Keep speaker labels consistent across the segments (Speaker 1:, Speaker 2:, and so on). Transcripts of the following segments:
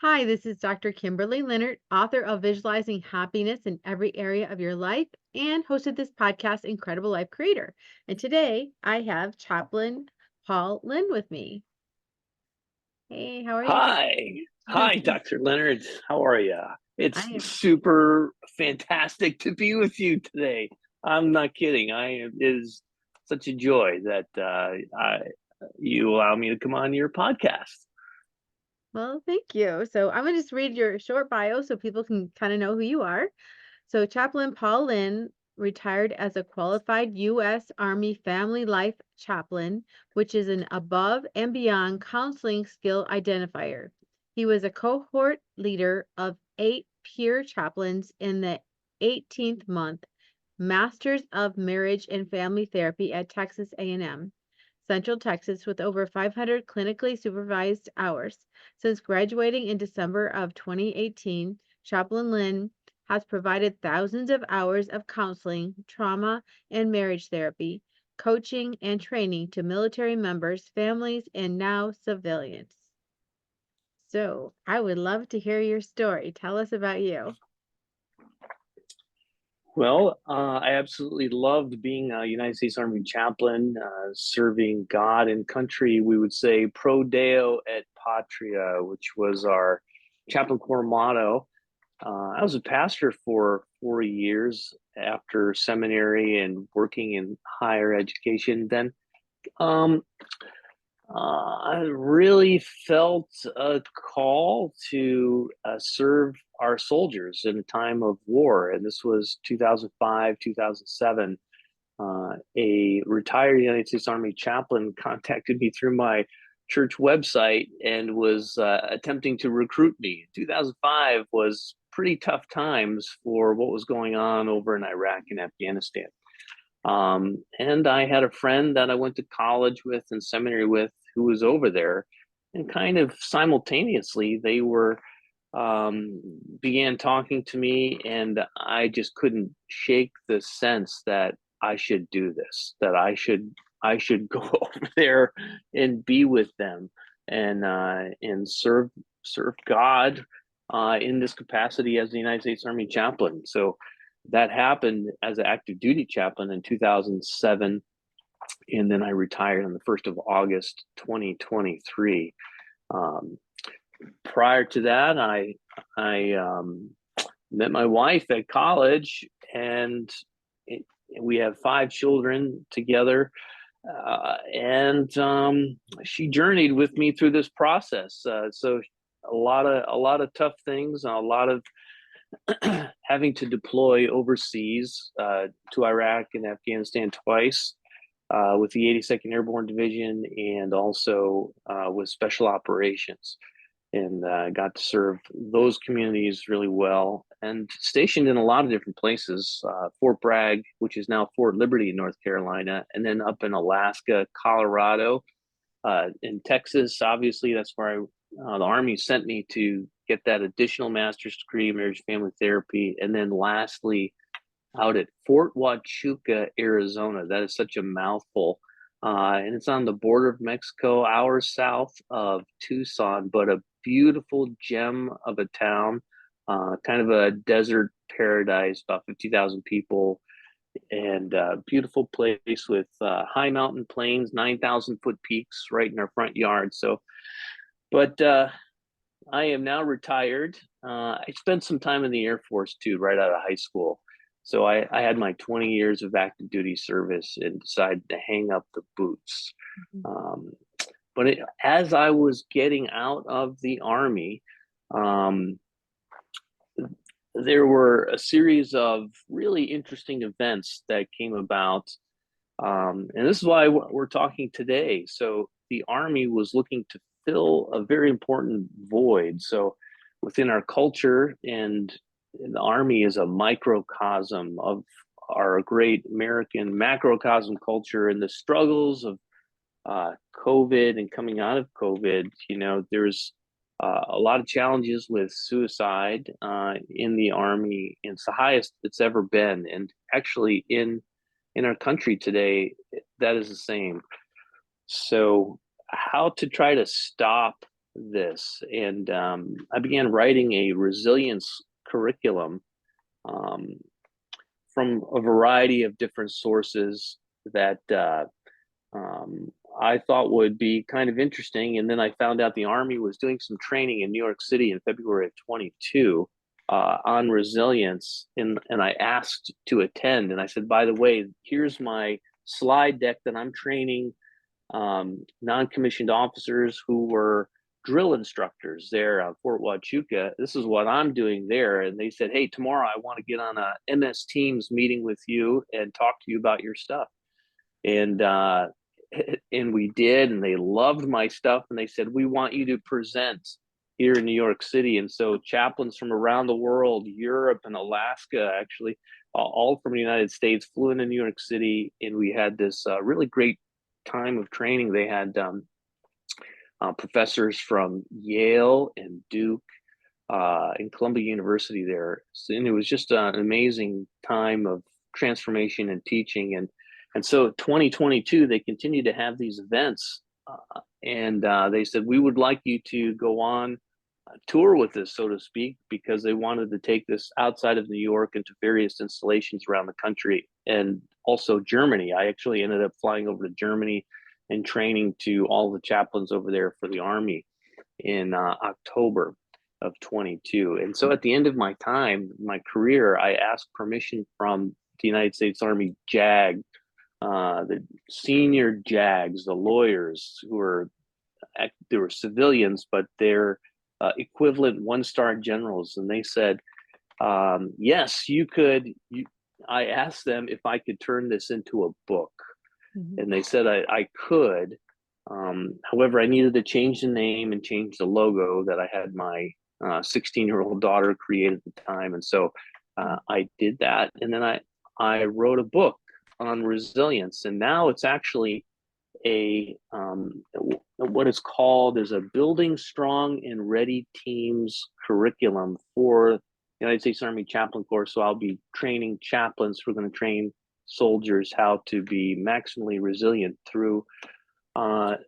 Speaker 1: Hi, this is Dr. Kimberley Linert, author of Visualizing Happiness in Every Area of Your Life and hosted this podcast, Incredible Life Creator. And today I have Chaplain Paul Lynn with me. Hey, how are you?
Speaker 2: Hi. Hi, Dr. Leonard. How are you?
Speaker 1: I
Speaker 2: It's
Speaker 1: am
Speaker 2: super fantastic to be with you today. I'm not kidding. It is such a joy that you allow me to come on your podcast.
Speaker 1: well, thank you. So I'm going to just read your short bio so people can kind of know who you are. So Chaplain Paul Lynn retired as a qualified U.S. Army Family Life Chaplain, which is an above and beyond counseling skill identifier. He was a cohort leader of 8 peer chaplains in the 18th month, Masters of Marriage and Family Therapy at Texas A&M Central Texas with over 500 clinically supervised hours. Since graduating in December of 2018, Chaplain Lynn has provided thousands of hours of counseling, trauma, and marriage therapy, coaching, and training to military members, families, and now civilians. So I would love to hear your story. Tell us about you.
Speaker 2: Well, I absolutely loved being a United States Army chaplain, serving God and country. We would say pro Deo et Patria, which was our chaplain corps motto. I was a pastor for 4 years after seminary and working in higher education. Then um, I really felt a call to serve our soldiers in a time of war. And this was 2005, 2007. A retired United States Army chaplain contacted me through my church website and was attempting to recruit me. 2005 was pretty tough times for what was going on over in Iraq and Afghanistan. And I had a friend that I went to college with and seminary with who was over there. And kind of simultaneously, they were began talking to me, and I just couldn't shake the sense that I should do this, that I should go over there and be with them and serve God in this capacity as the United States Army chaplain. So that happened as an active duty chaplain in 2007, and then I retired on the 1st of August 2023. Um, Prior to that, I met my wife at college, and it, we have 5 children together. And she journeyed with me through this process. So a lot of tough things, a lot of having to deploy overseas to Iraq and Afghanistan twice with the 82nd Airborne Division and also with Special Operations. And got to serve those communities really well and stationed in a lot of different places. Fort Bragg, which is now Fort Liberty in North Carolina, and then up in Alaska, Colorado, in Texas. Obviously, that's where the Army sent me to get that additional master's degree, marriage family therapy. And then lastly, out at Fort Huachuca, Arizona. That is such a mouthful. And it's on the border of Mexico, hours south of Tucson, but a beautiful gem of a town, kind of a desert paradise, about 50,000 people, and a beautiful place with high mountain plains, 9,000 foot peaks right in our front yard. So, but I am now retired. I spent some time in the Air Force too, right out of high school. So I had my 20 years of active duty service and decided to hang up the boots.
Speaker 1: Mhm.
Speaker 2: Um, but as I was getting out of the Army, um, there were a series of really interesting events that came about. And this is why we're talking today. So the Army was looking to fill a very important void. So within our culture, and the Army is a microcosm of our great American macrocosm culture and the struggles of COVID and coming out of COVID. There's a lot of challenges with suicide in the Army. It's the highest it's ever been, and actually in our country today, that is the same. So, how to try to stop this, and I began writing a resilience curriculum um, from a variety of different sources that I thought would be kind of interesting. And then I found out the Army was doing some training in New York City in February of 22 on resilience. And I asked to attend. And I said, by the way, here's my slide deck that I'm training non-commissioned officers who were drill instructors there on Fort Huachuca. This is what I'm doing there. And they said, hey, tomorrow I want to get on a MS Teams meeting with you and talk to you about your stuff. And we did, and they loved my stuff, and they said, we want you to present here in New York City. And so chaplains from around the world, Europe and Alaska, actually, all from the United States, flew into New York City, and we had this really great time of training. They had professors from Yale and Duke and Columbia University there. And it was just an amazing time of transformation and teaching. And so 2022, they continue to have these events. And they said, we would like you to go on a tour with us, so to speak, because they wanted to take this outside of New York into various installations around the country, and also Germany. I actually ended up flying over to Germany and training to all the chaplains over there for the Army in October of 22. And so at the end of my time, my career, I asked permission from the United States Army JAG, the senior JAGs, the lawyers who were, they were civilians, but they're equivalent one-star generals. And they said, yes, you could. I asked them if I could turn this into a book. Mm-hmm. And they said I could. However, I needed to change the name and change the logo that I had my 16-year-old daughter create at the time. And so I did that. And then I wrote a book on resilience. And now it's actually what is called is a Building Strong and Ready Teams curriculum for the United States Army Chaplain Corps. So I'll be training chaplains who are going to train soldiers how to be maximally resilient through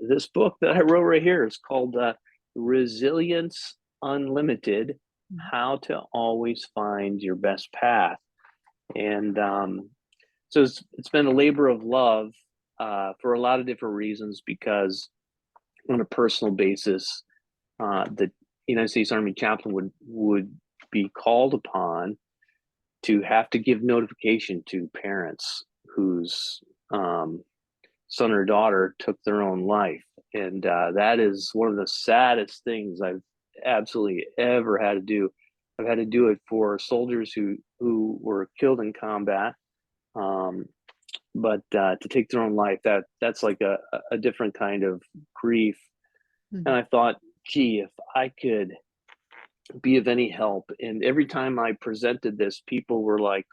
Speaker 2: this book that I wrote right here. It's called Resilience Unlimited: How to Always Find Your Best Path. And so it's been a labor of love for a lot of different reasons, because on a personal basis, the United States Army chaplain would be called upon to have to give notification to parents whose son or daughter took their own life. And that is one of the saddest things I've absolutely ever had to do. I've had to do it for soldiers who were killed in combat. But to take their own life, that's like a different kind of grief. Mm-hmm. And I thought, gee, if I could be of any help. And every time I presented this, people were like,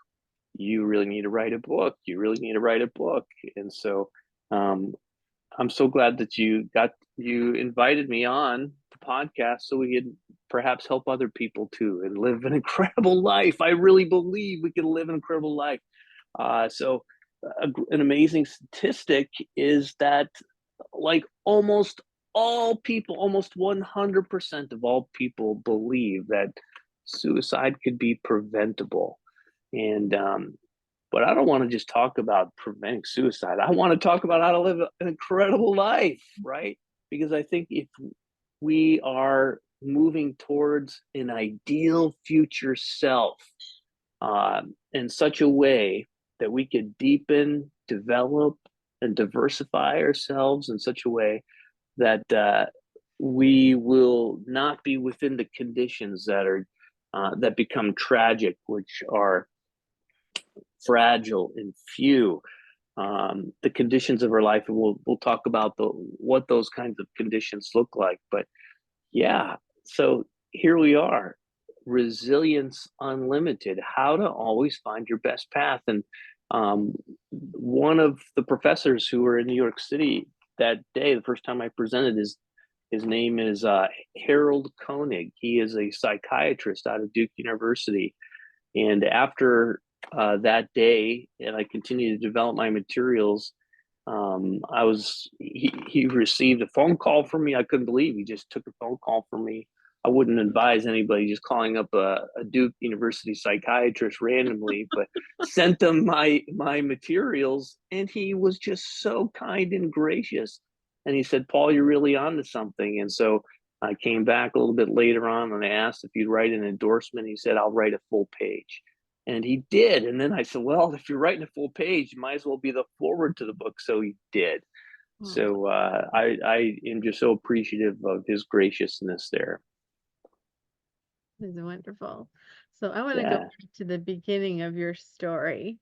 Speaker 2: you really need to write a book. You really need to write a book. And so I'm so glad that you invited me on the podcast so we could perhaps help other people too and live an incredible life. I really believe we can live an incredible life. So an amazing statistic is that like almost all people, almost 100% of all people believe that suicide could be preventable. And but I don't want to just talk about preventing suicide. I want to talk about how to live an incredible life, right? Because I think if we are moving towards an ideal future self in such a way that we could deepen, develop, and diversify ourselves in such a way that we will not be within the conditions that are that become tragic, which are fragile and few. The conditions of our life, and we'll talk about what those kinds of conditions look like. But yeah, so here we are, Resilience Unlimited: How to Always Find Your Best Path. And one of the professors who were in New York City that day, the first time I presented, his name is Harold Koenig. He is a psychiatrist out of Duke University. And after that day, and I continued to develop my materials, He received a phone call from me. I couldn't believe he just took a phone call from me. I wouldn't advise anybody just calling up a Duke University psychiatrist randomly, but sent them my materials, and he was just so kind and gracious. And he said, "Paul, you're really onto something." And so I came back a little bit later on and I asked if he'd write an endorsement. He said, "I'll write a full page." And he did. And then I said, "Well, if you're writing a full page, you might as well be the forward to the book." So he did.
Speaker 1: Oh,
Speaker 2: So I am just so appreciative of his graciousness there.
Speaker 1: this is wonderful. So I want to go
Speaker 2: Yeah.
Speaker 1: back to the beginning of your story.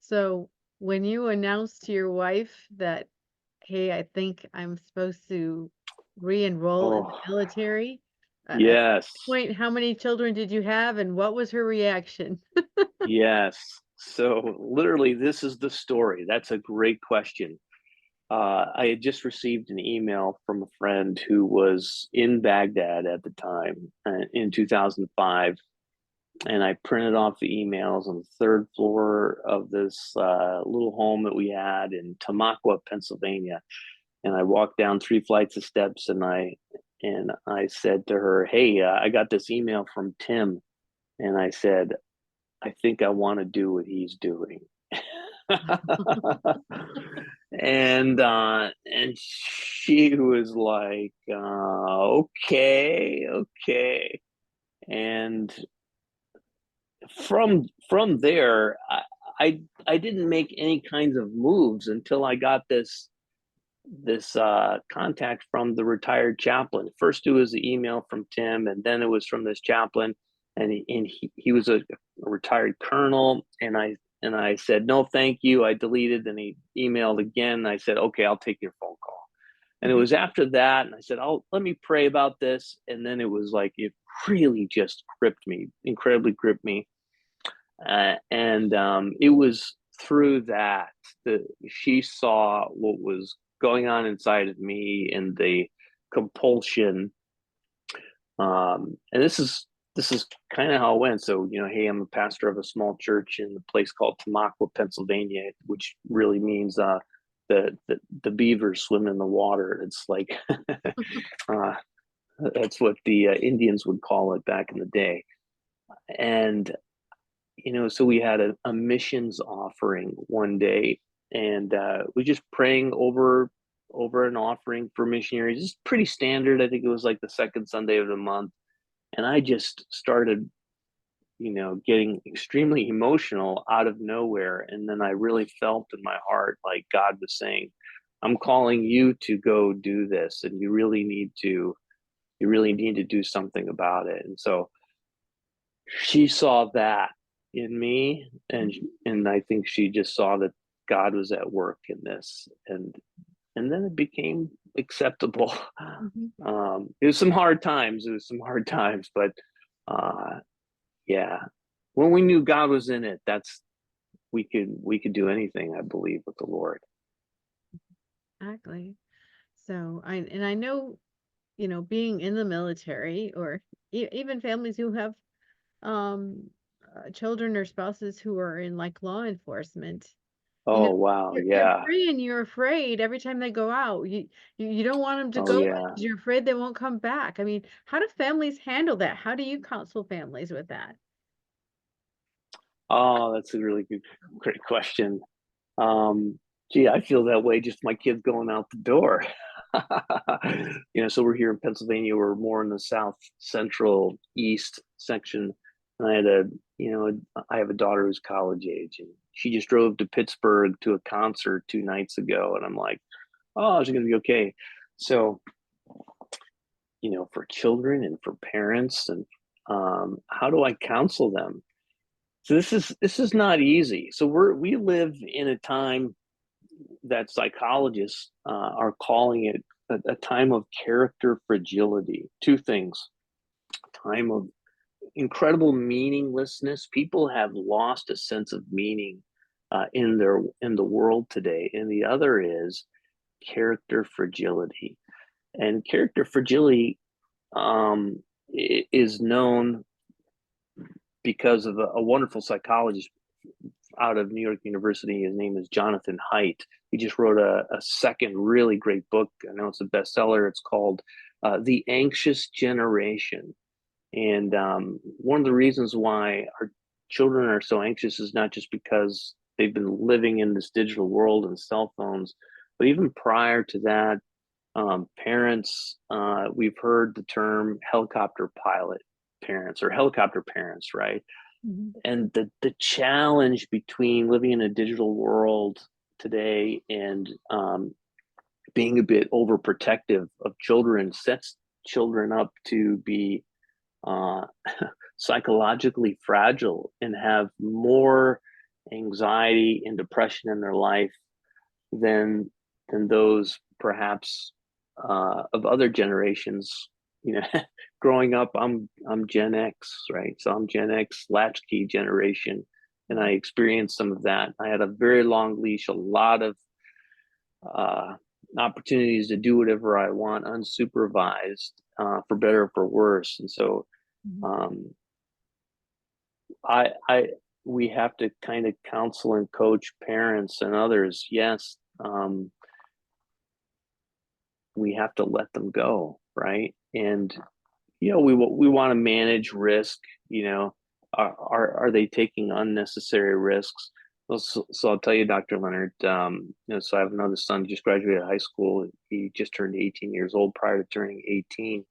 Speaker 1: So when you announced to your wife that, hey, I think I'm supposed to re-enroll in the
Speaker 2: Oh,
Speaker 1: military, at that
Speaker 2: yes.
Speaker 1: point, how many children did you have, and what was her reaction?
Speaker 2: Yes. So literally, this is the story. That's a great question. I had just received an email from a friend who was in Baghdad at the time in 2005. And I printed off the emails on the third floor of this little home that we had in Tamaqua, Pennsylvania. And I walked down 3 flights of steps, and I said to her, "Hey, I got this email from Tim," and I said, "I think I want to do what he's doing." And she was like, "Okay, okay." And from there, I didn't make any kinds of moves until I got this contact from the retired chaplain. First, it was the email from Tim, and then it was from this chaplain, and he was a retired colonel, and I said no, thank you. I deleted, and he emailed again. I said, okay, I'll take your phone call. And it
Speaker 1: Mhm.
Speaker 2: was after that, and I said, "Oh, let me pray about this." And then it was like it really just gripped me, incredibly gripped me, and it was through that that she saw what was going on inside of me and the compulsion. And this is kind of how it went. So, hey, I'm a pastor of a small church in a place called Tamaqua, Pennsylvania, which really means the beavers swim in the water. It's like uh, that's what the Indians would call it back in the day. And so we had a missions offering one day, and we just praying over an offering for missionaries. It's pretty standard. I think it was like the second Sunday of the month, and I just started, getting extremely emotional out of nowhere. And then I really felt in my heart like God was saying, "I'm calling you to go do this, and you really need to do something about it." And so she saw that in me, and I think she just saw that God was at work in this, and then it became acceptable.
Speaker 1: Mhm.
Speaker 2: It was some hard times, but uh yeah, when we knew God was in it, that's we could do anything, I believe, with the Lord.
Speaker 1: Exactly. So I know, being in the military, or even families who have um children or spouses who are in like law enforcement, you know,
Speaker 2: Oh wow,
Speaker 1: you're
Speaker 2: yeah.
Speaker 1: praying, you're afraid every time they go out. You don't want them to
Speaker 2: Oh
Speaker 1: go
Speaker 2: yeah.
Speaker 1: because you're afraid they won't come back. I mean, how do families handle that? How do you counsel families with that?
Speaker 2: Oh, that's a really good, great question. Um, Gee, I feel that way just my kids going out the door. So we're here in Pennsylvania. We're more in the south central east section. And I have a daughter who's college age, and she just drove to Pittsburgh to a concert 2 nights ago. And I'm like, oh, is it going to be okay? So, for children and for parents, and how do I counsel them? So this is not easy. So we live in a time that psychologists are calling it a time of character fragility. Two things: time of incredible meaninglessness. People have lost a sense of meaning in the world today, and the other is character fragility. And character fragility is known because of a wonderful psychologist out of New York University. His name is Jonathan Haidt. He just wrote a second really great book. I know it's a bestseller. It's called The Anxious Generation. And one of the reasons why our children are so anxious is not just because they've been living in this digital world and cell phones, but even prior to that, parents, we've heard the term helicopter pilot parents or helicopter parents, right?
Speaker 1: Mhm.
Speaker 2: And the challenge between living in a digital world today and being a bit overprotective of children sets children up to be uh, psychologically fragile and have more anxiety and depression in their life than those perhaps of other generations. You know, growing up, I'm Gen X, right? So I'm Gen X latchkey generation, and I experienced some of that. I had a very long leash, a lot of uh, opportunities to do whatever I want, unsupervised, for better or for worse. And so
Speaker 1: Mhm.
Speaker 2: um, I we have to kind of counsel and coach parents and others. Yes, we have to let them go, right? And we want to manage risk. You know, are they taking unnecessary risks? Well, so I'll tell you, Dr. Linert. So I have another son who just graduated high school. He just turned 18 years old. Prior to turning 18,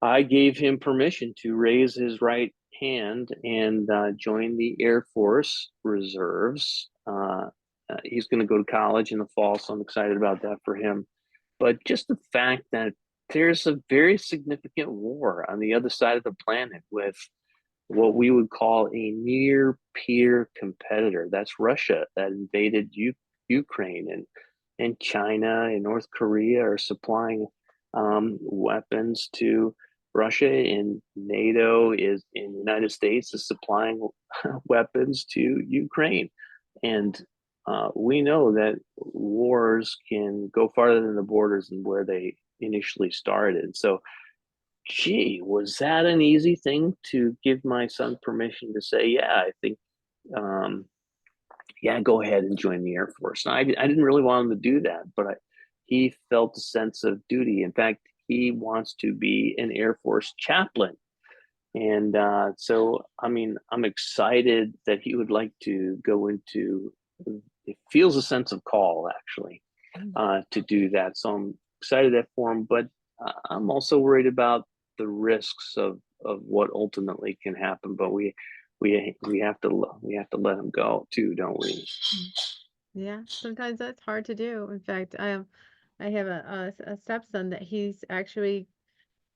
Speaker 2: I gave him permission to raise his right hand and join the Air Force Reserves. He's going to go to college in the fall, so I'm excited about that for him. But just the fact that there's a very significant war on the other side of the planet with what we would call a near peer competitor. That's Russia that invaded Ukraine, and China and North Korea are supplying weapons to Russia, and NATO is in the United States is supplying weapons to Ukraine. And we know that wars can go farther than the borders and where they initially started. So gee, was that an easy thing to give my son permission to say, yeah, I think, um, yeah, go ahead and join the Air Force. And I didn't really want him to do that, but he felt a sense of duty. In fact, he wants to be an Air Force chaplain. And so, I mean, I'm excited that he would like to go into, it feels a sense of call, actually, to do that. So I'm excited that for him, but I'm also worried about the risks of what ultimately can happen. But we have to let him go too, don't we?
Speaker 1: Mm. Yeah, sometimes that's hard to do. In fact, I have a stepson that he's actually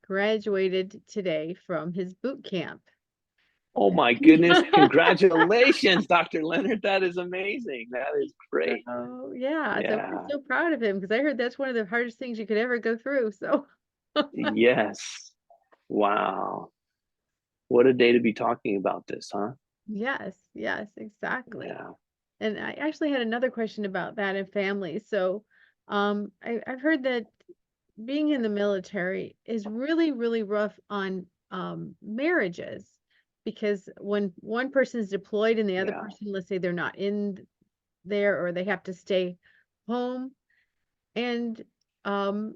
Speaker 1: graduated today from his boot camp.
Speaker 2: Oh my goodness! Congratulations, Dr. Leonard. That is amazing. That is great.
Speaker 1: So, yeah, so we're
Speaker 2: Yeah.
Speaker 1: so proud of him because I heard that's one of the hardest things you could ever go through. So,
Speaker 2: Yes. Wow. What a day to be talking about this, huh?
Speaker 1: yes, yes, exactly.
Speaker 2: Yeah.
Speaker 1: And I actually had another question about that in family. So, I've heard that being in the military is really, really rough on marriages because when one person is deployed and the other
Speaker 2: Yeah.
Speaker 1: person, let's say they're not in there or they have to stay home, and um,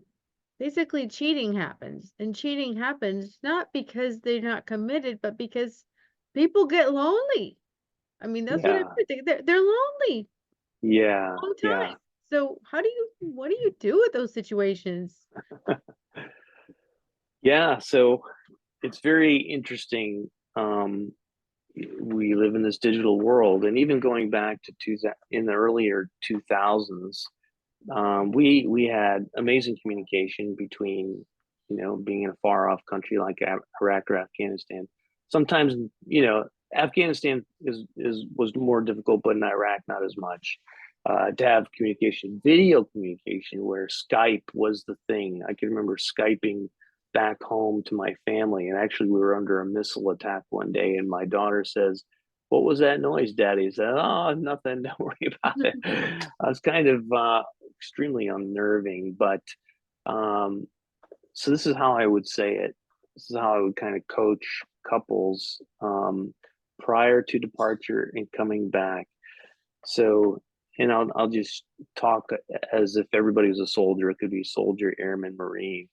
Speaker 1: basically cheating happens. And cheating happens not because they're not committed, but because people get lonely. I mean, that's what I've
Speaker 2: Yeah.
Speaker 1: heard. They're lonely
Speaker 2: Yeah.
Speaker 1: all the
Speaker 2: Yeah.
Speaker 1: time. So what do you do with those situations?
Speaker 2: Yeah. So it's very interesting. We live in this digital world, and even going back to in the earlier 2000s, we had amazing communication between, being in a far off country like Iraq or Afghanistan. Sometimes, Afghanistan is was more difficult, but in Iraq not as much. To have communication, video communication, where Skype was the thing. I can remember Skyping back home to my family, and actually we were under a missile attack one day, and my daughter says, "What was that noise, Daddy?" I said, "Oh, nothing. Don't worry about it." I was kind of extremely unnerving, but um, so this is how I would say it. This is how I would kind of coach couples. prior to departure and coming back. So, and I'll just talk as if everybody was a soldier. It could be soldier, airman, Marine.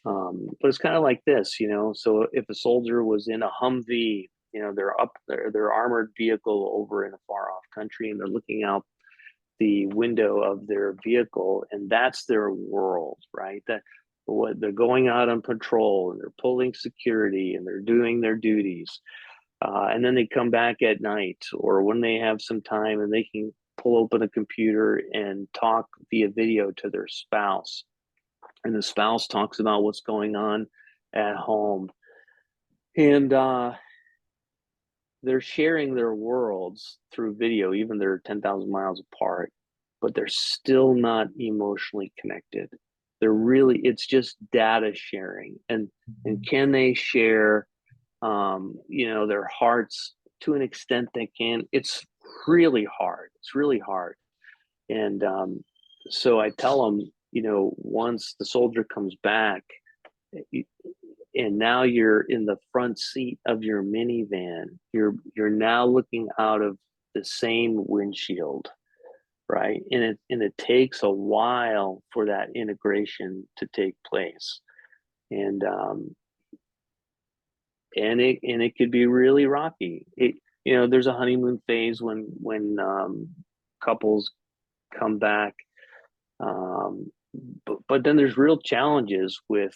Speaker 2: But it's kind of like this, you know. So if a soldier was in a Humvee, you know, they're up there, their armored vehicle over in a far off country, and they're looking out the window of their vehicle, and that's their world, right? That what they're going out on patrol, and they're pulling security, and they're doing their duties, and then they come back at night, or when they have some time, and they can pull open a computer and talk via video to their spouse, and the spouse talks about what's going on at home, and they're sharing their worlds through video, even they're 10,000 miles apart, but they're still not emotionally connected. They're really, it's just data sharing. And can they share, you know, their hearts to an extent they can? It's really hard. It's really hard. And so I tell them, you know, once the soldier comes back, and now you're in the front seat of your minivan, you're now looking out of the same windshield, right? And it takes a while for that integration to take place, and it could be really rocky. It, you know, there's a honeymoon phase when couples come back, but then there's real challenges with,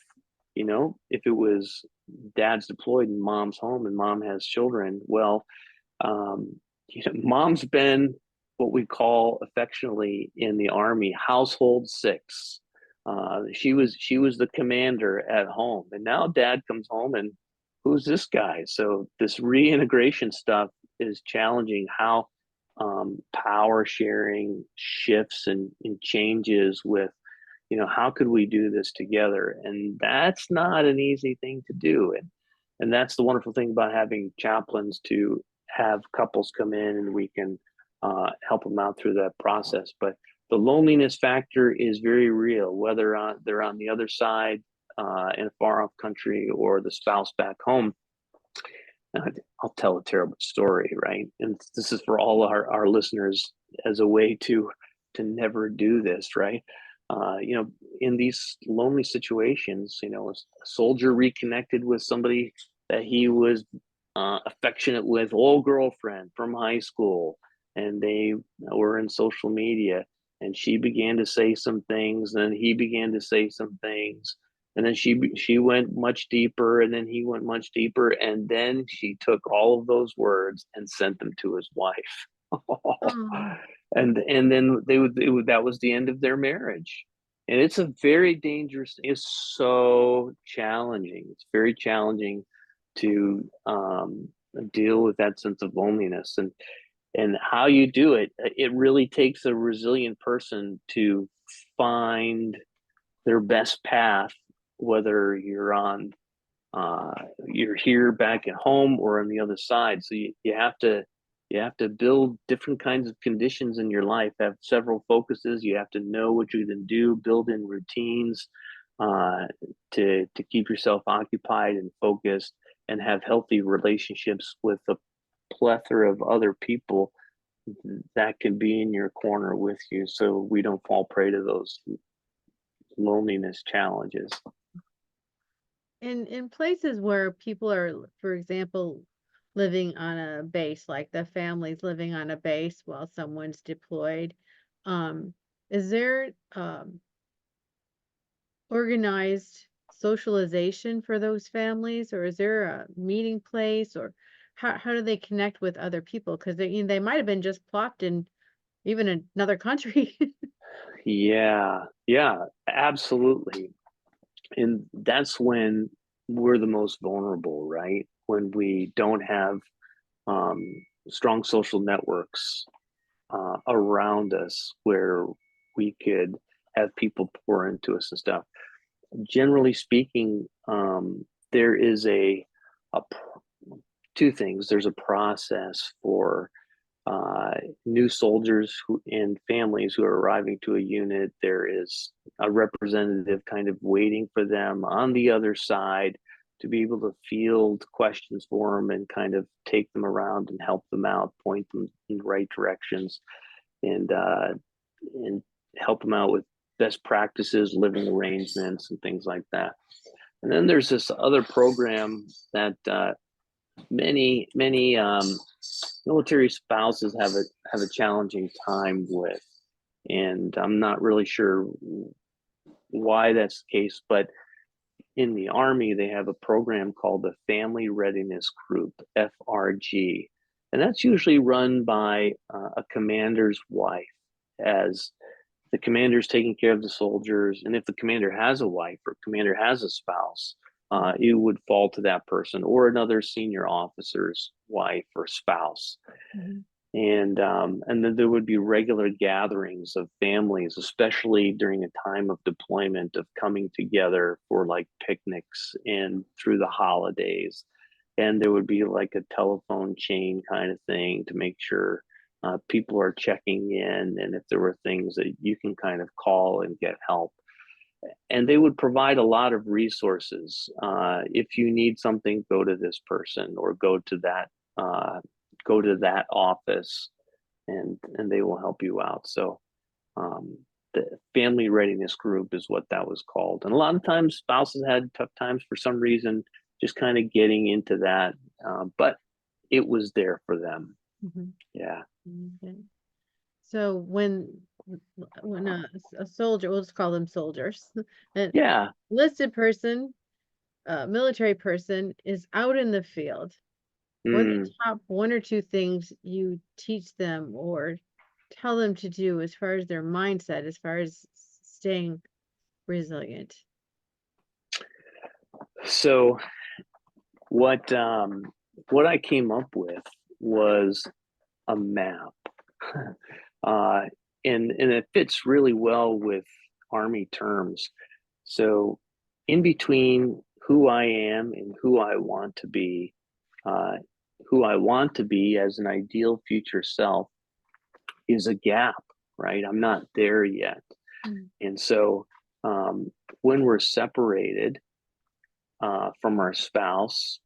Speaker 2: you know, if it was dad's deployed and mom's home and mom has children, well, you know, mom's been what we call affectionately in the Army household six. She was the commander at home, and now dad comes home and who's this guy? So this reintegration stuff is challenging. How power sharing shifts and changes with, you know, how could we do this together? And that's not an easy thing to do. And that's the wonderful thing about having chaplains, to have couples come in and we can help them out through that process. But the loneliness factor is very real, whether they're on the other side in a far off country or the spouse back home. I'll tell a terrible story, right? And this is for all our listeners as a way to never do this, right? You know, in these lonely situations, you know, a soldier reconnected with somebody that he was affectionate with, old girlfriend from high school, and they were in social media, and she began to say some things, and he began to say some things, and then she went much deeper, and then he went much deeper, and then she took all of those words and sent them to his wife.
Speaker 1: Oh.
Speaker 2: And then that was the end of their marriage. And it's a very dangerous, it's so challenging, it's very challenging to deal with that sense of loneliness. And how you do it, it really takes a resilient person to find their best path, whether you're here back at home or on the other side. So you have to build different kinds of conditions in your life, have several focuses. You have to know what you're going to do, build in routines to keep yourself occupied and focused, and have healthy relationships with a plethora of other people that can be in your corner with you, so we don't fall prey to those loneliness challenges.
Speaker 1: In places where people are, for example, living on a base, like the family's living on a base while someone's deployed, um, is there organized socialization for those families, or is there a meeting place, or how do they connect with other people? Because they might have been just plopped in even another country.
Speaker 2: Yeah, absolutely. And that's when we're the most vulnerable, right? When we don't have strong social networks around us where we could have people pour into us and stuff. Generally speaking, there is a two things. There's a process for new soldiers and families who are arriving to a unit. There is a representative kind of waiting for them on the other side, to be able to field questions for them and kind of take them around and help them out, point them in the right directions, and help them out with best practices, living arrangements, and things like that. And then there's this other program that many military spouses have a challenging time with, and I'm not really sure why that's the case, but in the Army they have a program called the Family Readiness Group, FRG, and that's usually run by a commander's wife, as the commander's taking care of the soldiers, and if the commander has a wife or commander has a spouse, it would fall to that person or another senior officer's wife or spouse. Mm-hmm. And then there would be regular gatherings of families, especially during a time of deployment, of coming together for like picnics and through the holidays. And there would be like a telephone chain kind of thing to make sure people are checking in, and if there were things that you can kind of call and get help. And they would provide a lot of resources. If you need something, go to this person or go to that office, and they will help you out. So the Family Readiness Group is what that was called. And a lot of times spouses had tough times for some reason, just kind of getting into that, but it was there for them. Mm-hmm. Yeah.
Speaker 1: Okay. So when a soldier, we'll just call them soldiers,
Speaker 2: yeah,
Speaker 1: enlisted person, military person is out in the field, what are the top one or two things you teach them or tell them to do as far as their mindset, as far as staying resilient?
Speaker 2: So what I came up with was a map. And it fits really well with Army terms. So in between who I am and who I want to be as an ideal future self is a gap, right? I'm not there yet. Mm-hmm. And so when we're separated from our spouse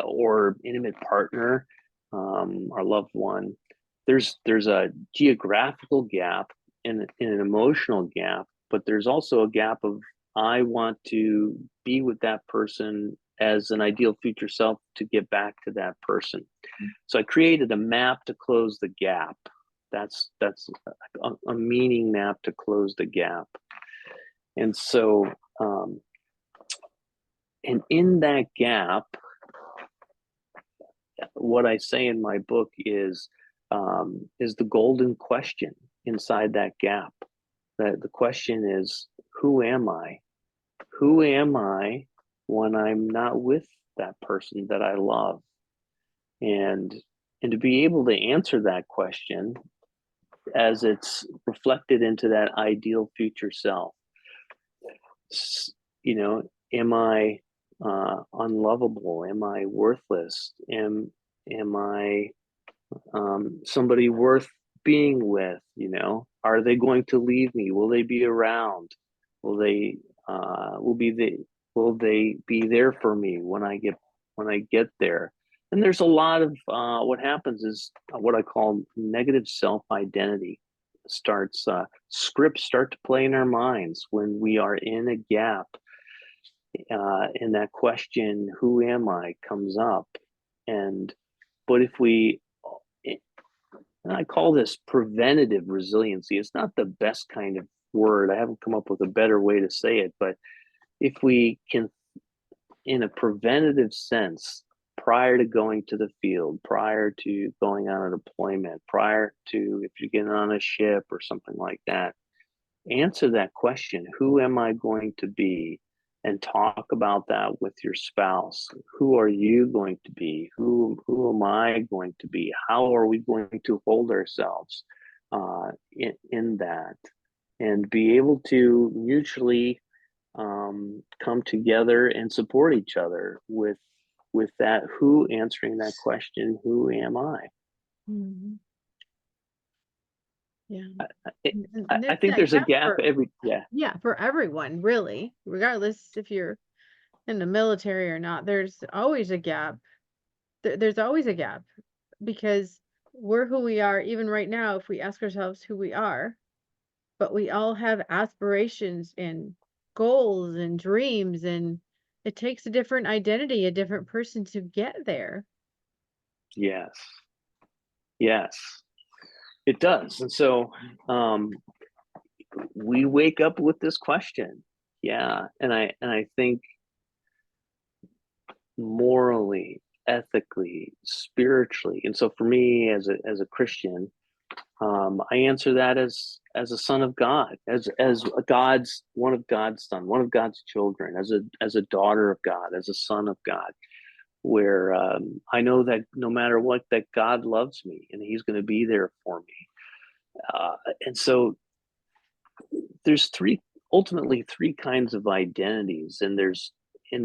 Speaker 2: or intimate partner, our loved one, there's a geographical gap and an emotional gap, but there's also a gap of I want to be with that person as an ideal future self to get back to that person. Mm-hmm. So I created a map to close the gap. That's a meaning map to close the gap. And so and in that gap, what I say in my book is the golden question inside that gap. The question is, who am I? Who am I when I'm not with that person that I love? And to be able to answer that question as it's reflected into that ideal future self, you know, am I unlovable? Am I worthless? Am I somebody worth being with? You know, are they going to leave me? Will they be around? Will they be there for me when I get there? And there's a lot of what happens is what I call negative self-identity scripts start to play in our minds when we are in a gap, and that question, who am I, comes up. But if and I call this preventative resiliency. It's not the best kind of word. I haven't come up with a better way to say it, but if we can, in a preventative sense, prior to going to the field, prior to going on a deployment, prior to if you're getting on a ship or something like that, answer that question, who am I going to be? And talk about that with your spouse. Who are you going to be? Who am I going to be? How are we going to hold ourselves in that? And be able to mutually come together and support each other with that who, answering that question, who am I? Mm-hmm.
Speaker 1: Yeah.
Speaker 2: I think there's a gap
Speaker 1: for everyone, really, regardless if you're in the military or not, there's always a gap. There's always a gap because we're who we are even right now if we ask ourselves who we are, but we all have aspirations and goals and dreams, and it takes a different identity, a different person to get there.
Speaker 2: Yes. Yes, it does. And so we wake up with this question. Yeah. And I think morally, ethically, spiritually. And so for me as a Christian, I answer that as a son of God, as one of God's son, one of God's children, as a daughter of God, as a son of God, where I know that no matter what, that God loves me and He's going to be there for me. And so there's ultimately three kinds of identities, and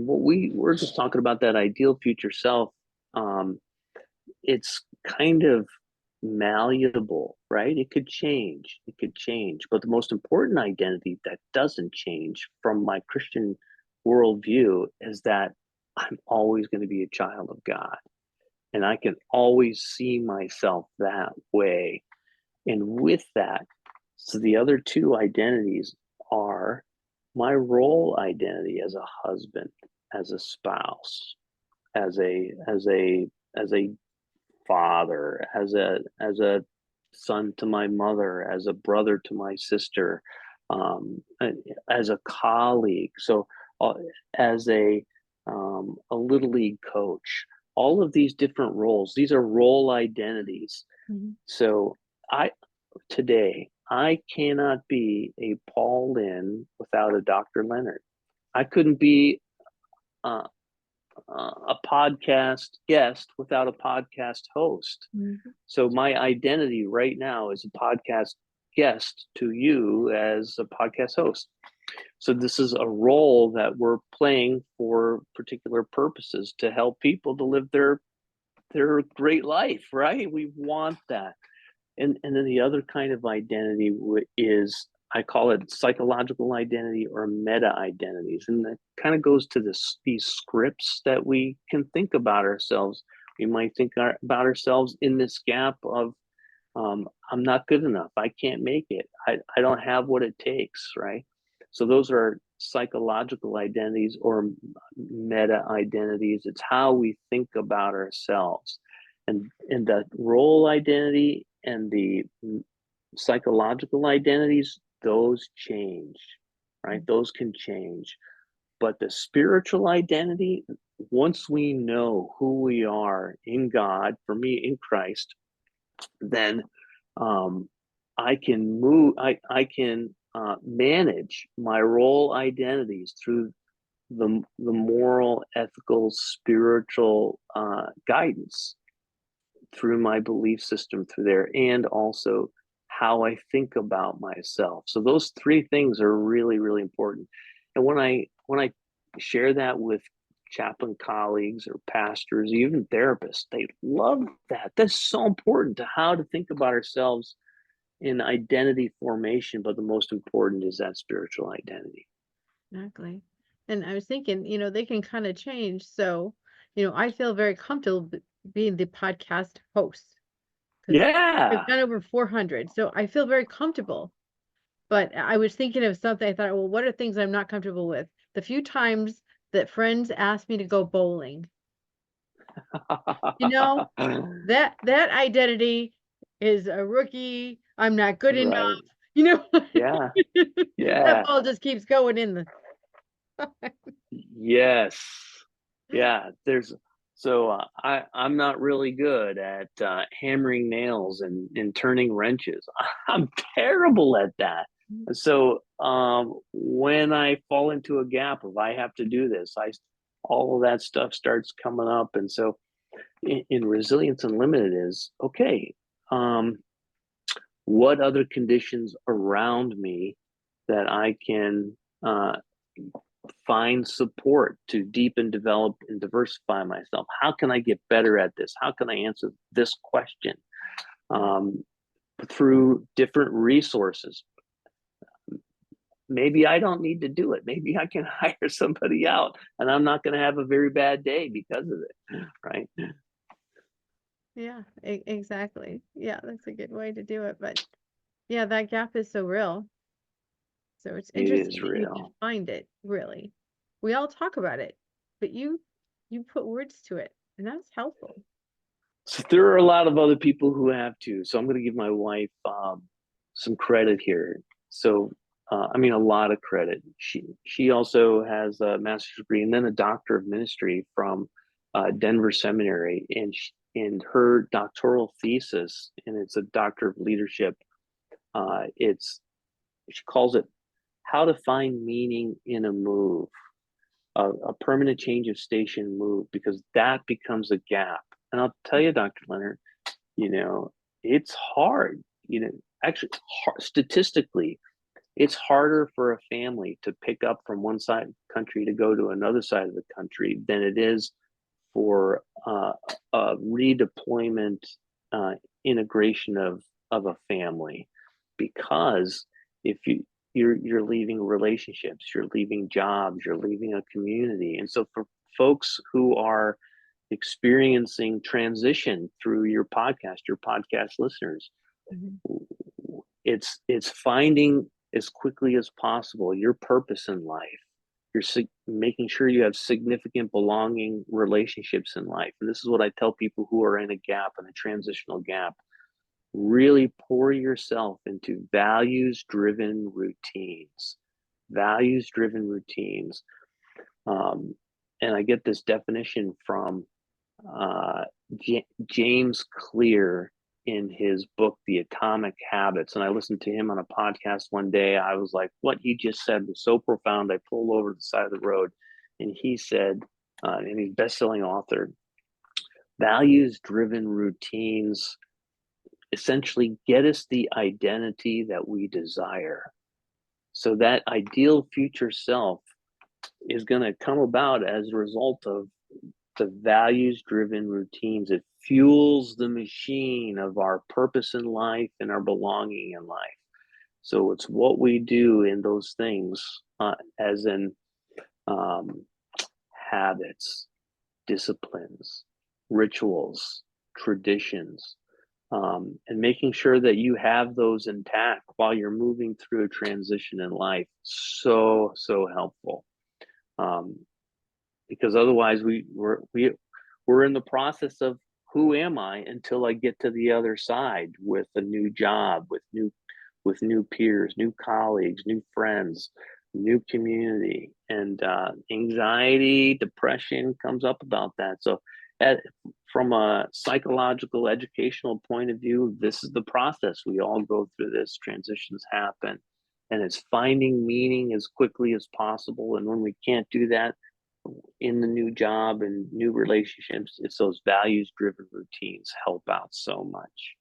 Speaker 2: what we're just talking about, that ideal future self. It's kind of malleable, right? It could change. But the most important identity that doesn't change from my Christian worldview is that I'm always going to be a child of God. And I can always see myself that way. And with that, so the other two identities are my role identity as a husband, as a spouse, as a father, as a son to my mother, as a brother to my sister, as a colleague. So as a little league coach, all of these different roles, these are role identities.
Speaker 1: Mm-hmm.
Speaker 2: So today I cannot be a Paul Lynn without a Dr. Linert. I couldn't be a podcast guest without a podcast host.
Speaker 1: Mm-hmm.
Speaker 2: So my identity right now is a podcast guest to you as a podcast host. So this is a role that we're playing for particular purposes to help people to live their great life, right? We want that. And then the other kind of identity is, I call it psychological identity or meta identities. And that kind of goes to these scripts that we can think about ourselves. We might think about ourselves in this gap of, I'm not good enough. I can't make it. I don't have what it takes, right? So those are psychological identities or meta identities. It's how we think about ourselves. And the role identity and the psychological identities, those change, right? Those can change. But the spiritual identity, once we know who we are in God, for me in Christ, then I can manage my role identities through the moral, ethical, spiritual guidance, through my belief system through there, and also how I think about myself. So those three things are really, really important. And when I share that with chaplain colleagues or pastors, even therapists, they love that. That's so important to how to think about ourselves in identity formation. But the most important is that spiritual identity.
Speaker 1: Exactly. And I was thinking, they can kind of change. So, I feel very comfortable being the podcast host because
Speaker 2: Yeah.
Speaker 1: I've done over 400. So I feel very comfortable. But I was thinking of something. I thought, well, what are things I'm not comfortable with? The few times that friends asked me to go bowling, that identity is a rookie. I'm not good enough.
Speaker 2: Right.
Speaker 1: You know,
Speaker 2: Yeah.
Speaker 1: that
Speaker 2: Yeah.
Speaker 1: ball just keeps going in the.
Speaker 2: Yes. Yeah. I'm not really good at hammering nails and turning wrenches. I'm terrible at that. So when I fall into a gap of I have to do this, all of that stuff starts coming up. And so in Resilience Unlimited is okay. What other conditions around me that I can find support to deepen, develop, and diversify myself? How can I get better at this? How can I answer this question? Through different resources. maybe I don't need to do it. Maybe I can hire somebody out and I'm not going to have a very bad day because of it. Right.
Speaker 1: Yeah, exactly. Yeah, that's a good way to do it. But yeah, that gap is so real. So it's
Speaker 2: It
Speaker 1: interesting
Speaker 2: is
Speaker 1: that you can
Speaker 2: real.
Speaker 1: find it, really. We all talk about it, but you put words to it, and that's helpful.
Speaker 2: So there are a lot of other people who have to. So I'm going to give my wife some credit here. So I mean, a lot of credit. She also has a master's degree and then a doctor of ministry from Denver Seminary, and and her doctoral thesis, and it's a doctor of leadership. It's she calls it "How to Find Meaning in a Move." A permanent change of station move, because that becomes a gap. And I'll tell you, Dr. Leonard, you know, it's hard. Actually, statistically, it's harder for a family to pick up from one side of the country to go to another side of the country than it is for a redeployment uh, integration of a family, because if you're leaving relationships, you're leaving jobs, you're leaving a community. And so for folks who are experiencing transition through your podcast listeners,
Speaker 1: Mhm.
Speaker 2: it's finding as quickly as possible your purpose in life. You're making sure you have significant belonging relationships in life. And this is what I tell people who are in a gap, in a transitional gap. Really pour yourself into values driven routines. Values driven routines. Um, and I get this definition from uh, James Clear in his book, The Atomic Habits. And I listened to him on a podcast one day. I was like, what he just said was so profound. I pulled over to the side of the road and he said, and he's a best-selling author, values driven routines essentially get us the identity that we desire. So that ideal future self is going to come about as a result of the values driven routines. It fuels the machine of our purpose in life and our belonging in life. So it's what we do in those things, as in um, habits, disciplines, rituals, traditions, and making sure that you have those intact while you're moving through a transition in life. So helpful. Um, because otherwise we're in the process of who am I until I get to the other side with a new job, with new peers, new colleagues, new friends, new community, and anxiety, depression comes up about that. So, at, from a psychological, educational point of view, this is the process we all go through. This transitions happen, and it's finding meaning as quickly as possible. And when we can't do that in the new job and new relationships, it's those values driven routines help out so much.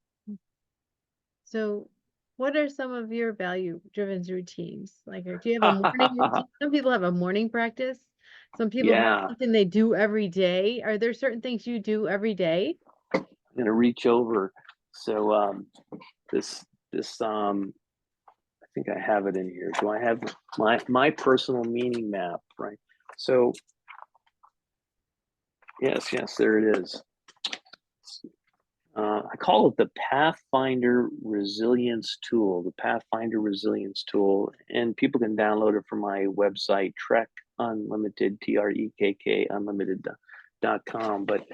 Speaker 1: So, what are some of your value-driven routines? Like, or do you have a morning routine? Some people have a morning practice. Some people have
Speaker 2: Yeah,
Speaker 1: something they do every day. Are there certain things you do every day?
Speaker 2: I'm gonna reach over. So this this I think I have it in here. Do I have my personal meaning map, right? So yes, there it is. I call it the Pathfinder Resilience Tool, the Pathfinder Resilience Tool, and people can download it from my website, Trek Unlimited, TREKK Unlimited.com. But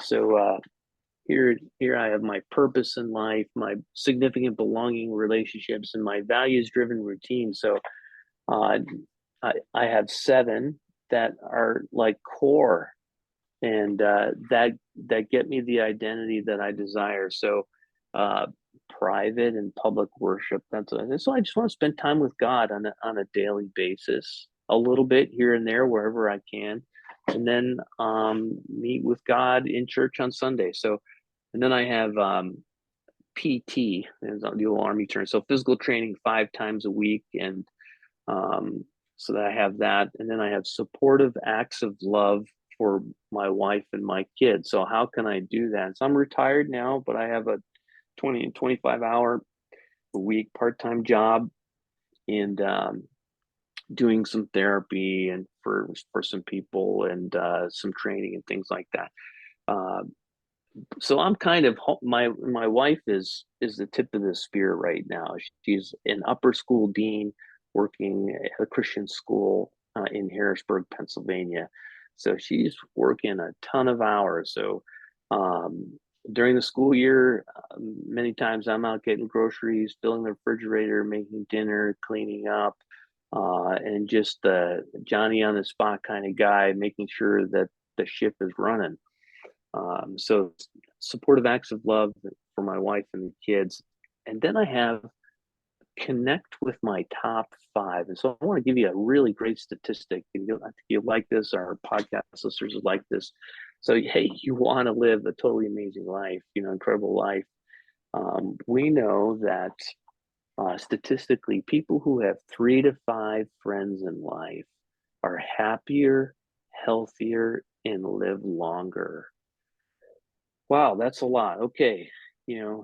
Speaker 2: so here I have my purpose in life, my significant belonging relationships, and my values driven routine. So uh, I have 7 that are like core, and that get me the identity that I desire. So uh, private and public worship. So I just want to spend time with God on a daily basis, a little bit here and there wherever I can, and then meet with God in church on Sunday. So and then I have PT, the old Army term, so physical training 5 times a week, and um, so that I have that, and then I have supportive acts of love for my wife and my kids. So how can I do that? So I'm retired now, but I have a 20 and 25 hour a week part-time job, and doing some therapy and for some people and some training and things like that. Uh, so I'm kind of my wife is the tip of the spear right now. She's an upper school dean working at a Christian school in Harrisburg, Pennsylvania. So she's working a ton of hours. So during the school year, many times I'm out getting groceries, filling the refrigerator, making dinner, cleaning up, and just the Johnny on the spot kind of guy, making sure that the ship is running. So supportive acts of love for my wife and the kids. And then I have connect with my top five. And so I want to give you a really great statistic. I think you like this, our podcast listeners would like this. So, hey, you want to live a totally amazing life, incredible life. We know that statistically, people who have 3 to 5 friends in life are happier, healthier, and live longer. Wow, that's a lot. Okay.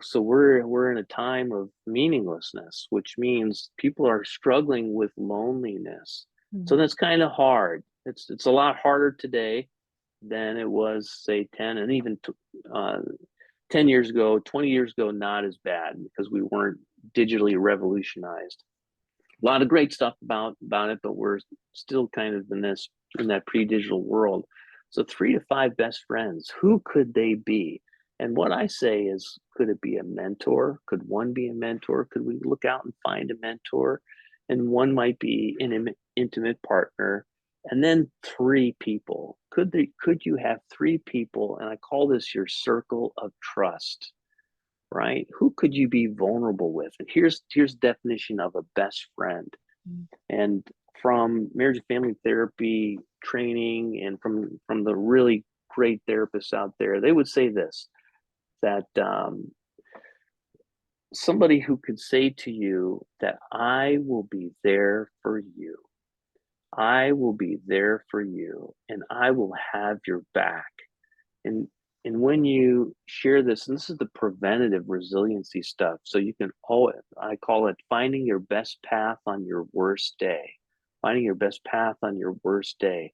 Speaker 2: So we're in a time of meaninglessness, which means people are struggling with loneliness. So
Speaker 1: Mhm.
Speaker 2: that's kind of hard. It's a lot harder today than it was, say, 10 and even 10 years ago, 20 years ago, not as bad because we weren't digitally revolutionized. A lot of great stuff about it, but we're still kind of in that pre-digital world. So 3 to 5 best friends, who could they be? And what I say is, could it be a mentor? Could one be a mentor? Could we look out and find a mentor? And one might be an intimate partner. And then 3 people. Could you have 3 people? And I call this your circle of trust, right? Who could you be vulnerable with? And here's definition of a best friend.
Speaker 1: Mhm.
Speaker 2: And from marriage and family therapy training and from the really great therapists out there, they would say this, that somebody who could say to you that I will be there for you. I will be there for you and I will have your back. And and when you share this, and this is the preventative resiliency stuff, so you can always, I call it finding your best path on your worst day. Finding your best path on your worst day.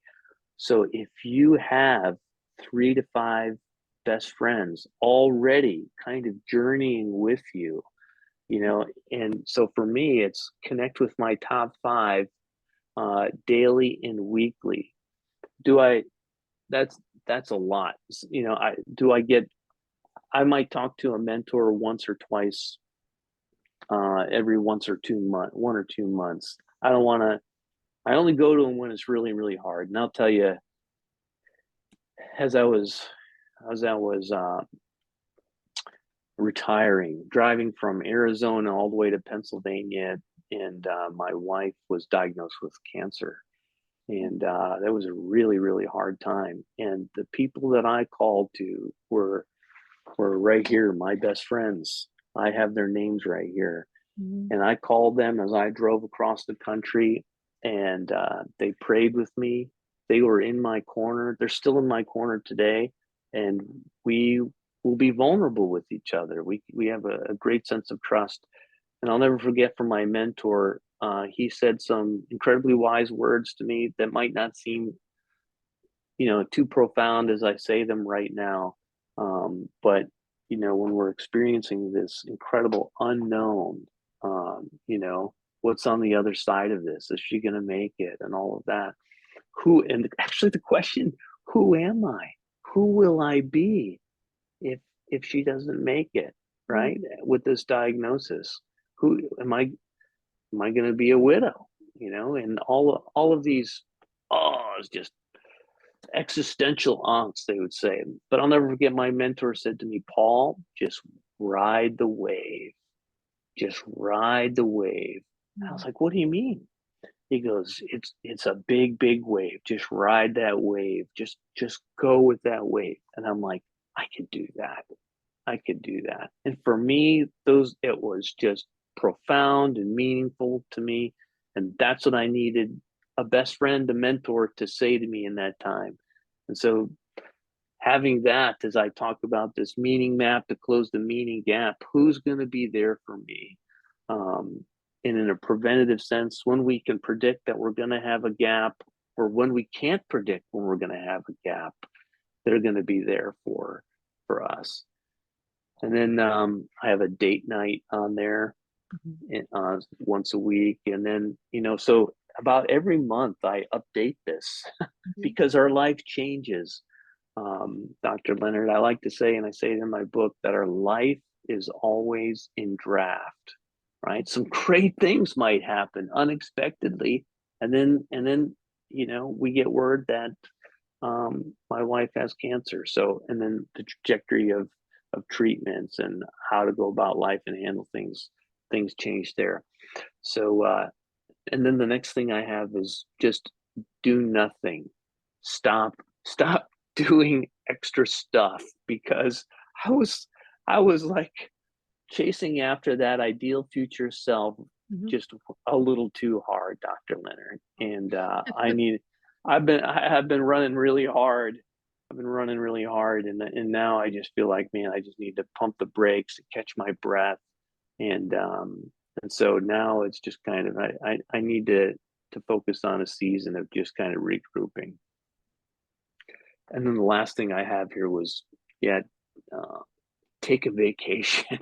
Speaker 2: So if you have 3 to 5 best friends already kind of journeying with you, and so for me, it's connect with my top five daily and weekly. Do I that's that's a lot. I might talk to a mentor once or twice every 1 or 2 months. I don't want to. I only go to them when it's really, really hard. And I'll tell you, as I was, as I was retiring, driving from Arizona all the way to Pennsylvania, and my wife was diagnosed with cancer, and that was a really, really hard time. And the people that I called to were right here, my best friends. I have their names right here.
Speaker 1: Mhm.
Speaker 2: And I called them as I drove across the country, and they prayed with me. They were in my corner. They're still in my corner today, and we will be vulnerable with each other. We have a great sense of trust. And I'll never forget from my mentor, he said some incredibly wise words to me that might not seem, too profound as I say them right now. But when we're experiencing this incredible unknown, what's on the other side of this? Is she going to make it? And all of that. And actually the question, who am I? Who will I be if she doesn't make it,
Speaker 1: Mhm.
Speaker 2: right? With this diagnosis, who am I going to be a widow? And all of these, it's just existential angst, they would say. But I'll never forget, my mentor said to me, Paul, just ride the wave. Just ride the wave. I was
Speaker 1: Mhm.
Speaker 2: like, what do you mean? He goes, it's a big, big wave. Just ride that wave. Just go with that wave. And I'm like, I could do that. I could do that. And for me, it was just profound and meaningful to me. And that's what I needed, a best friend, a mentor to say to me in that time. And so having that, as I talk about this meaning map to close the meaning gap, who's going to be there for me? Um, and in a preventative sense, when we can predict that we're going to have a gap, or when we can't predict when we're going to have a gap, they're going to be there for us. And then I have a date night on there once a week. And then, so about every month I update this because our life changes. Dr. Linert, I like to say, and I say it in my book, that our life is always in draft, right? Some great things might happen unexpectedly. And then, we get word that my wife has cancer. So, and then the trajectory of treatments and how to go about life and handle things change there. So, and then the next thing I have is just do nothing. Stop doing extra stuff, because I was like chasing after that ideal future self just a little too hard, Dr. Linert. And I have been running really hard. I've been running really hard, and now I just feel like, man, I just need to pump the brakes and catch my breath. And so now it's just kind of, I need to focus on a season of just kind of regrouping. And then the last thing I have here was, take a vacation.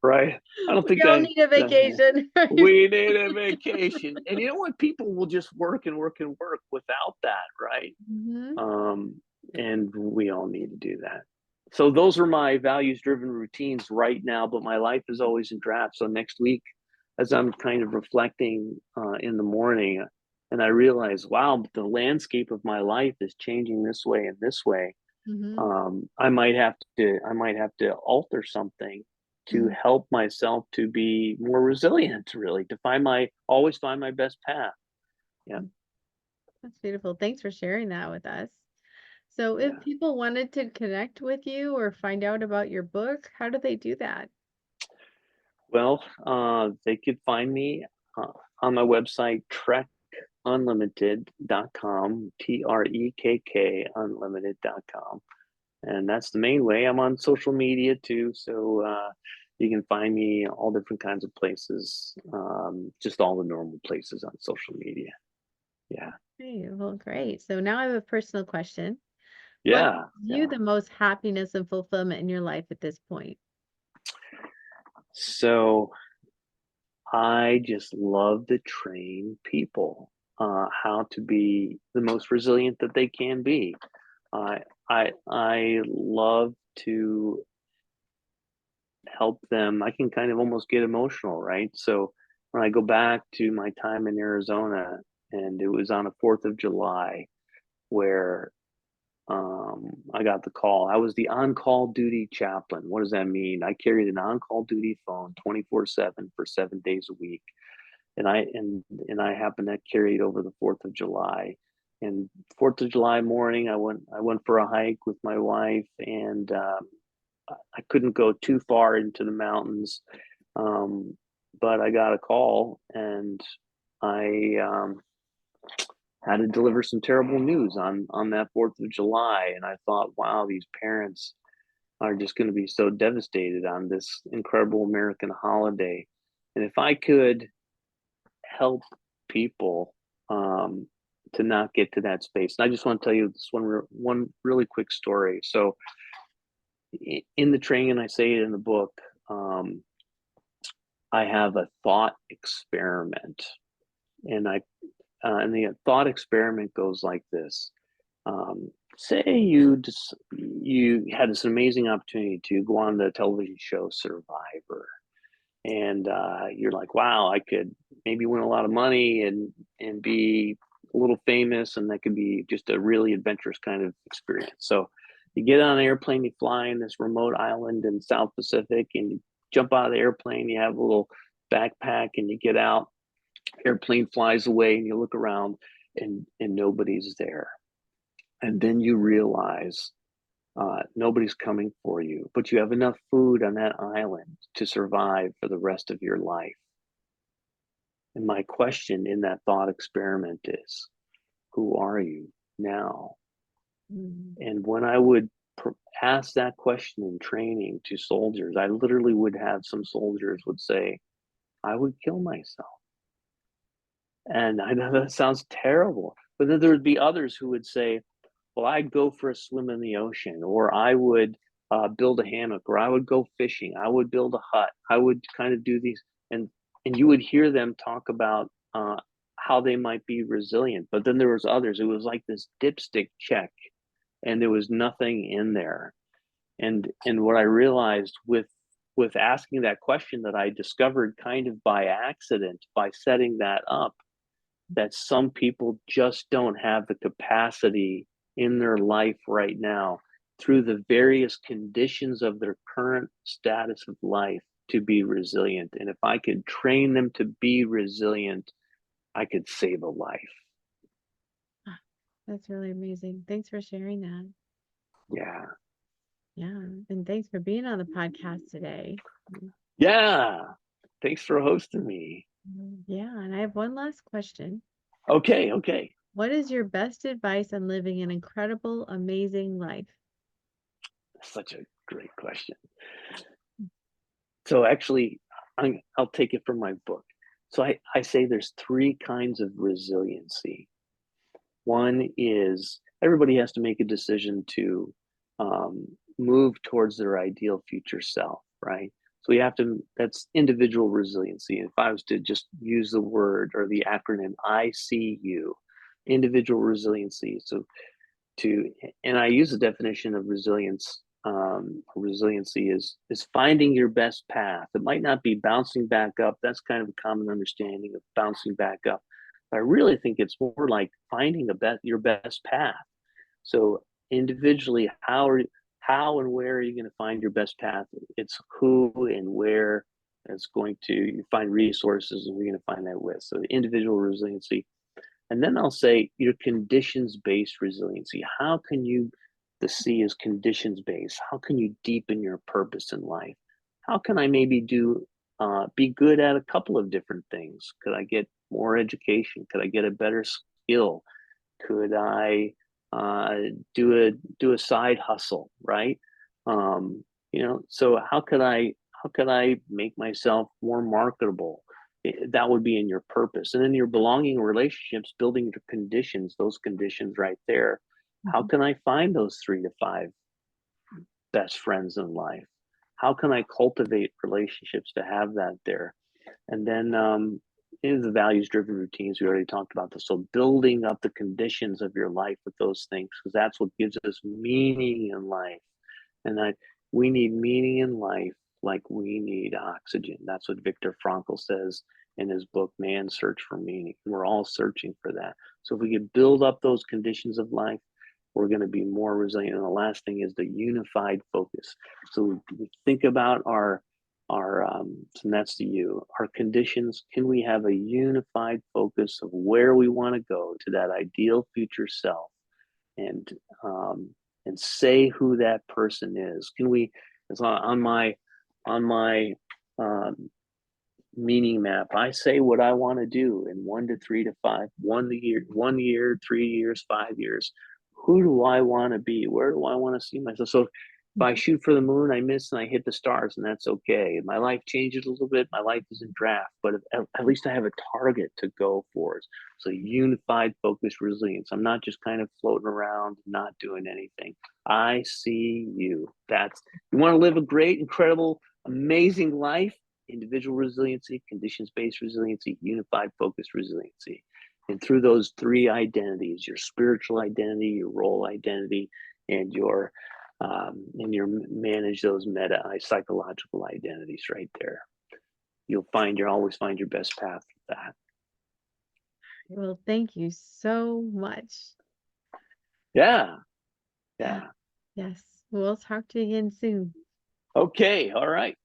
Speaker 2: Right? I don't think
Speaker 1: We all need a vacation.
Speaker 2: we need a vacation. And you know what? People will just work and work and work without that, right? And we all need to do that. So those are my values-driven routines right now, but my life is always in draft. So next week, as I'm kind of reflecting in the morning, and I realize, wow, the landscape of my life is changing this way and this way. I might have to alter something to help myself to be more resilient, really, to always find my best path. Yeah.
Speaker 1: That's beautiful. Thanks for sharing that with us. So if people wanted to connect with you or find out about your book, how do they do that?
Speaker 2: Well, they could find me on my website, trekunlimited.com, TREKK unlimited.com. And that's the main way. I'm on social media too. So you can find me all different kinds of places, just all the normal places on social media. Yeah.
Speaker 1: Hey, well, great. So now I have a personal question. What
Speaker 2: Yeah.
Speaker 1: gives you the most happiness and fulfillment in your life at this point?
Speaker 2: So I just love to train people how to be the most resilient that they can be. I love to help them. I can kind of almost get emotional, right? So when I go back to my time in Arizona, and it was on a 4th of July where I got the call. I was the on-call duty chaplain. What does that mean? I carried an on-call duty phone 24/7 for 7 days a week. And I happened to carry it over the 4th of July. And 4th of July morning, I went for a hike with my wife, and I couldn't go too far into the mountains, but I got a call, and I had to deliver some terrible news on that 4th of July. And I thought, wow, these parents are just going to be so devastated on this incredible American holiday. And if I could help people to not get to that space. And I just want to tell you this one really quick story. So in the training, I say it in the book, I have a thought experiment, and the thought experiment goes like this. Say you had this amazing opportunity to go on the television show Survivor, and you're like, wow, I could maybe win a lot of money and be a little famous, and that could be just a really adventurous kind of experience. So you get on an airplane, you fly in this remote island in South Pacific, and you jump out of the airplane, you have a little backpack, and you get out, airplane flies away, and you look around, and nobody's there. And then you realize nobody's coming for you, but you have enough food on that island to survive for the rest of your life. And my question in that thought experiment is, who are you now? And when I would ask that question in training to soldiers, I literally would have some soldiers would say, I would kill myself. And I know that sounds terrible, but then there would be others who would say, well, I'd go for a swim in the ocean, or I would build a hammock, or I would go fishing, I would build a hut, I would kind of do these, and you would hear them talk about how they might be resilient. But then there was others. It was like this dipstick check, and there was nothing in there. And what I realized with asking that question, that I discovered kind of by accident by setting that up, that some people just don't have the capacity in their life right now, through the various conditions of their current status of life, to be resilient. And if I could train them to be resilient, I could save a life.
Speaker 1: That's really amazing. Thanks for sharing that.
Speaker 2: Yeah.
Speaker 1: Yeah. And thanks for being on the podcast today.
Speaker 2: Yeah. Thanks for hosting me.
Speaker 1: Yeah. And I have one last question.
Speaker 2: Okay.
Speaker 1: What is your best advice on living an incredible, amazing life?
Speaker 2: Such a great question. So actually, I'll take it from my book. So I say there's three kinds of resiliency. One is everybody has to make a decision to move towards their ideal future self, right? So we have to, that's individual resiliency. If I was to just use the word or the acronym ICU, individual resiliency. So and I use the definition of resilience. Resiliency is finding your best path. It might not be bouncing back up. That's kind of a common understanding of bouncing back up. But I really think it's more like finding your best path. So individually, how and where are you going to find your best path? It's who and where it's going to find resources, and we're going to find that with. So the individual resiliency. And then I'll say your conditions-based resiliency. How can you, the C is conditions-based. How can you deepen your purpose in life? How can I maybe be good at a couple of different things? Could I get more education? Could I get a better skill? Could I do a side hustle, right? So how could I make myself more marketable? That would be in your purpose. And in your belonging relationships, building your conditions, those conditions right there. How can I find those 3 to 5 best friends in life? How can I cultivate relationships to have that there? And then the values driven routines, we already talked about this. So building up the conditions of your life with those things, because that's what gives us meaning in life. And we need meaning in life like we need oxygen. That's what Viktor Frankl says in his book, Man's Search for Meaning. We're all searching for that. So if we can build up those conditions of life, we're going to be more resilient. And the last thing is the unified focus. So we think about our so that's the U, our conditions. Can we have a unified focus of where we want to go to that ideal future self, and say who that person is? Can we, as on my meaning map, I say what I want to do in 1 to 3 to 5, 1 year, 3 years, 5 years. Who do I want to be? Where do I want to see myself? So if I shoot for the moon, I miss and I hit the stars, and that's okay. My life changes a little bit. My life is in draft, but at least I have a target to go for. So unified focus resilience. I'm not just kind of floating around, not doing anything. I see you. You want to live a great, incredible, amazing life. Individual resiliency, conditions-based resiliency, unified focus resiliency. And through those 3 identities, your spiritual identity, your role identity, and your manage those psychological identities right there. You'll always find your best path with that.
Speaker 1: Well, thank you so much.
Speaker 2: Yeah.
Speaker 1: Yes. We'll talk to you again soon.
Speaker 2: Okay. All right.